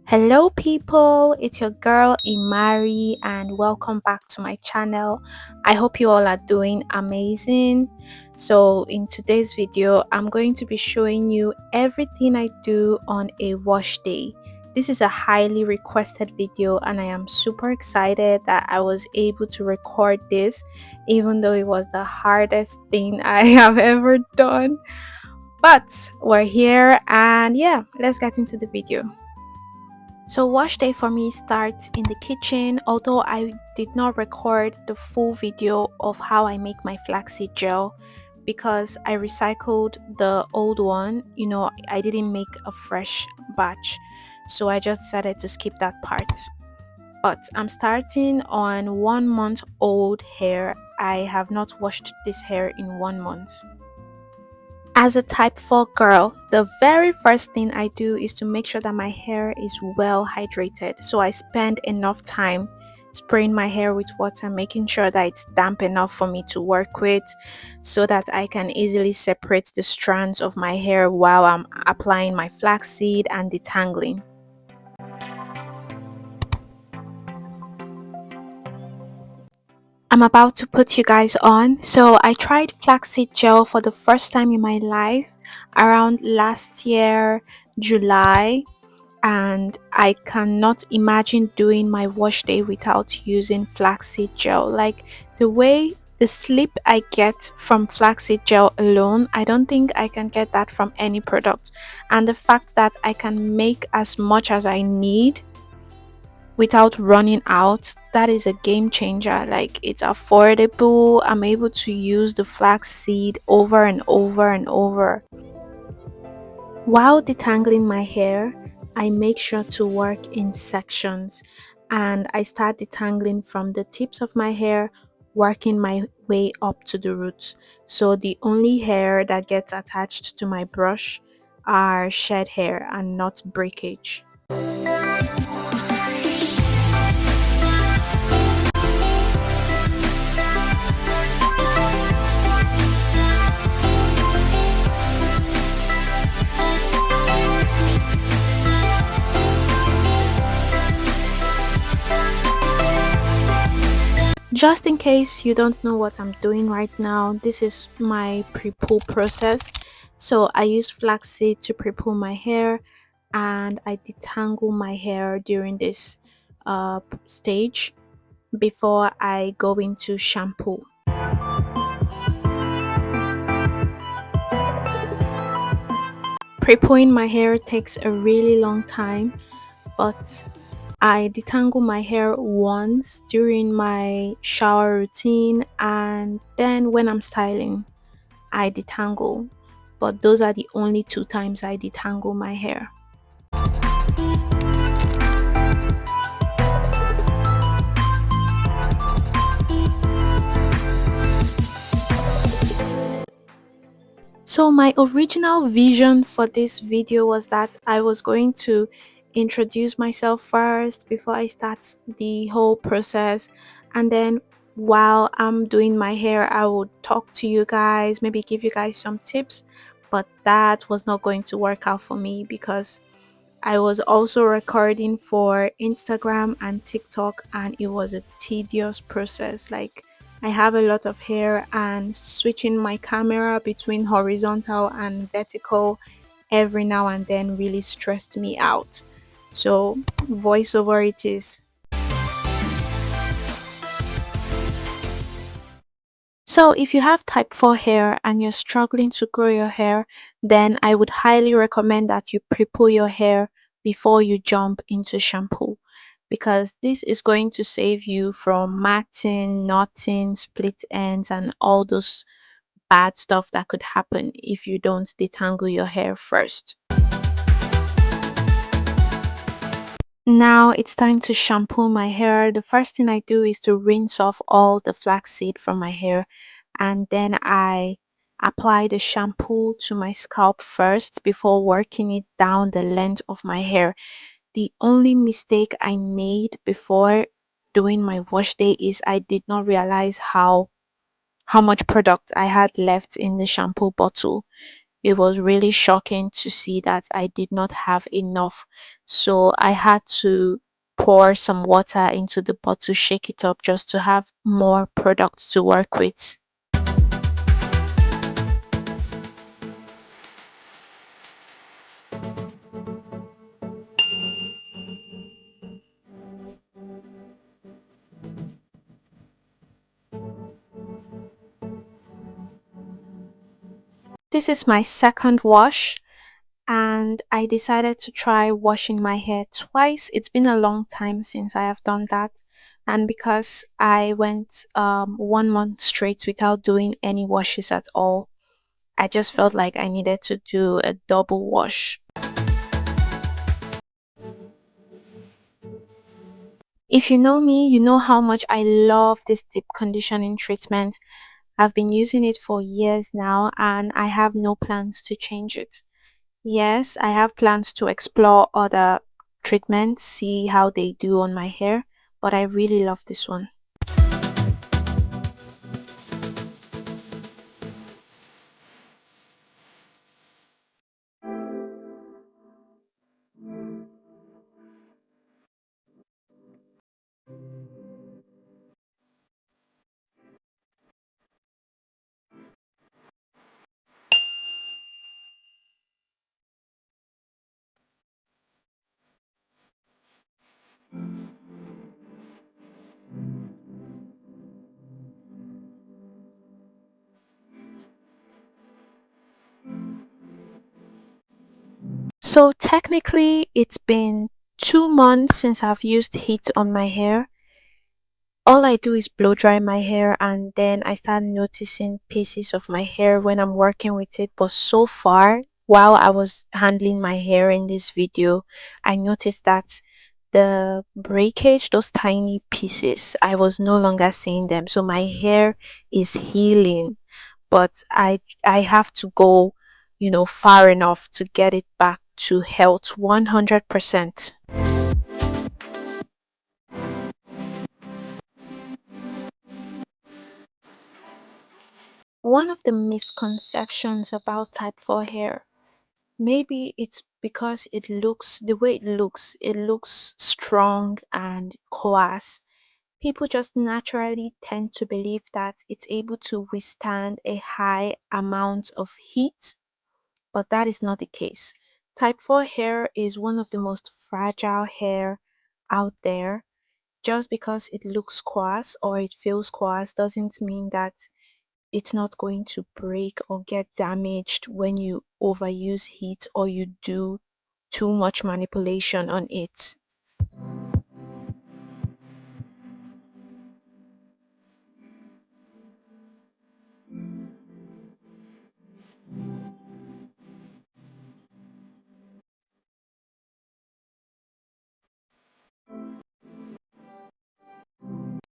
Hello people, it's your girl Imari and welcome back to my channel. I hope you all are doing amazing. So in today's video, I'm going to be showing you everything I do on a wash day. This is a highly requested video and I am super excited that I was able to record this even though it was the hardest thing I have ever done. But we're here and yeah, let's get into the video. So wash day for me starts in the kitchen, although I did not record the full video of how I make my flaxseed gel because I recycled the old one. I didn't make a fresh batch. So I just decided to skip that part. But I'm starting on 1 month old hair. I have not washed this hair in 1 month. As a type 4 girl, the very first thing I do is to make sure that my hair is well hydrated. So I spend enough time spraying my hair with water, making sure that it's damp enough for me to work with so that I can easily separate the strands of my hair while I'm applying my flaxseed and detangling. I'm about to put you guys on. So I tried flaxseed gel for the first time in my life around last year, July, and I cannot imagine doing my wash day without using flaxseed gel. Like the slip I get from flaxseed gel alone, I don't think I can get that from any product. And the fact that I can make as much as I need without running out, that is a game changer. Like, it's affordable. I'm able to use the flaxseed over and over and over. While detangling my hair, I make sure to work in sections and I start detangling from the tips of my hair, working my way up to the roots. So the only hair that gets attached to my brush are shed hair and not breakage. Just in case you don't know what I'm doing right now, this is my prepoo process. So I use flaxseed to prepoo my hair and I detangle my hair during this stage before I go into shampoo. Prepooing my hair takes a really long time, but I detangle my hair once during my shower routine and then when I'm styling, I detangle. But those are the only 2 times I detangle my hair. So my original vision for this video was that I was going to introduce myself first before I start the whole process, and then while I'm doing my hair I would talk to you guys, maybe give you guys some tips, but that was not going to work out for me because I was also recording for Instagram and TikTok and it was a tedious process. Like, I have a lot of hair and switching my camera between horizontal and vertical every now and then really stressed me out. So voiceover it is. So if you have type 4 hair and you're struggling to grow your hair, then I would highly recommend that you prepare your hair before you jump into shampoo because this is going to save you from matting, knotting, split ends and all those bad stuff that could happen if you don't detangle your hair first. Now it's time to shampoo my hair. The first thing I do is to rinse off all the flaxseed from my hair and then I apply the shampoo to my scalp first before working it down the length of my hair. The only mistake I made before doing my wash day is I did not realize how much product I had left in the shampoo bottle. it was really shocking to see that I did not have enough. So I had to pour some water into the pot to shake it up just to have more products to work with. This is my second wash, and I decided to try washing my hair twice. It's been a long time since I have done that, and because I went 1 month straight without doing any washes at all, I just felt like I needed to do a double wash. If you know me, you know how much I love this deep conditioning treatment. I've been using it for years now, and I have no plans to change it. Yes, I have plans to explore other treatments, see how they do on my hair, but I really love this one. So technically, it's been 2 months since I've used heat on my hair. All I do is blow dry my hair, and then I start noticing pieces of my hair when I'm working with it. But so far, while I was handling my hair in this video, I noticed that the breakage, those tiny pieces, I was no longer seeing them. So my hair is healing, but I have to go, far enough to get it back to health 100%. One of the misconceptions about type 4 hair, maybe it's because the way it looks strong and coarse. People just naturally tend to believe that it's able to withstand a high amount of heat, but that is not the case. Type 4 hair is one of the most fragile hair out there. Just because it looks coarse or it feels coarse doesn't mean that it's not going to break or get damaged when you overuse heat or you do too much manipulation on it.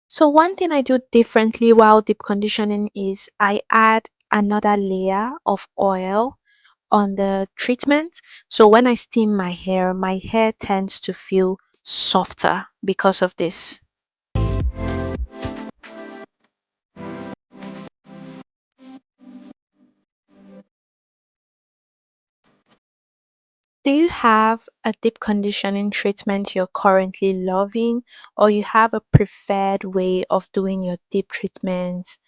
So one thing I do differently while deep conditioning is I add another layer of oil on the treatment. So when I steam my hair tends to feel softer because of this. Do you have a deep conditioning treatment you're currently loving, or you have a preferred way of doing your deep treatments?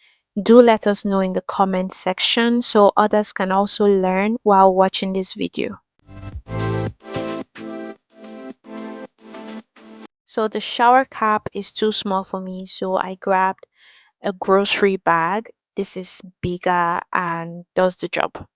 Do let us know in the comment section so others can also learn while watching this video. So the shower cap is too small for me, so I grabbed a grocery bag. This is bigger and does the job.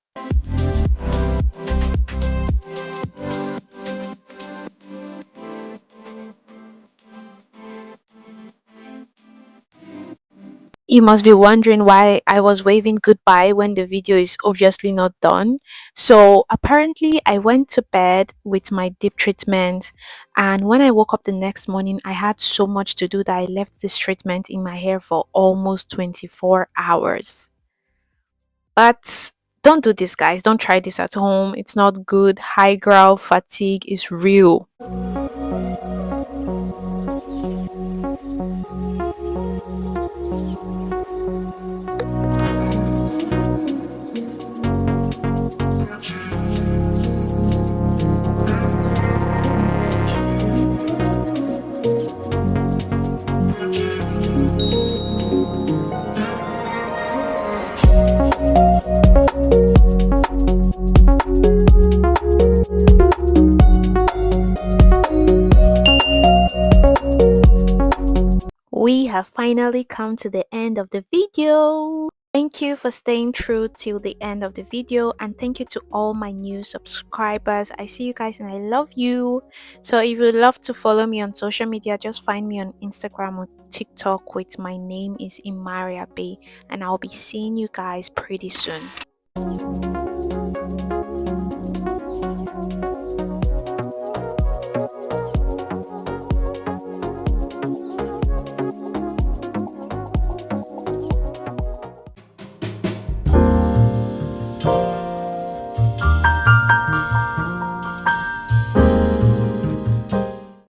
You must be wondering why I was waving goodbye when the video is obviously not done. So apparently I went to bed with my deep treatment, and when I woke up the next morning I had so much to do that I left this treatment in my hair for almost 24 hours. But don't do this, guys. Don't try this at home. It's not good. High brow fatigue is real. finally come to the end of the video. Thank you for staying true till the end of the video, and thank you to all my new subscribers. I see you guys and I love you. So if you love to follow me on social media, just find me on Instagram or TikTok with my name is Imaria Bay, and I'll be seeing you guys pretty soon.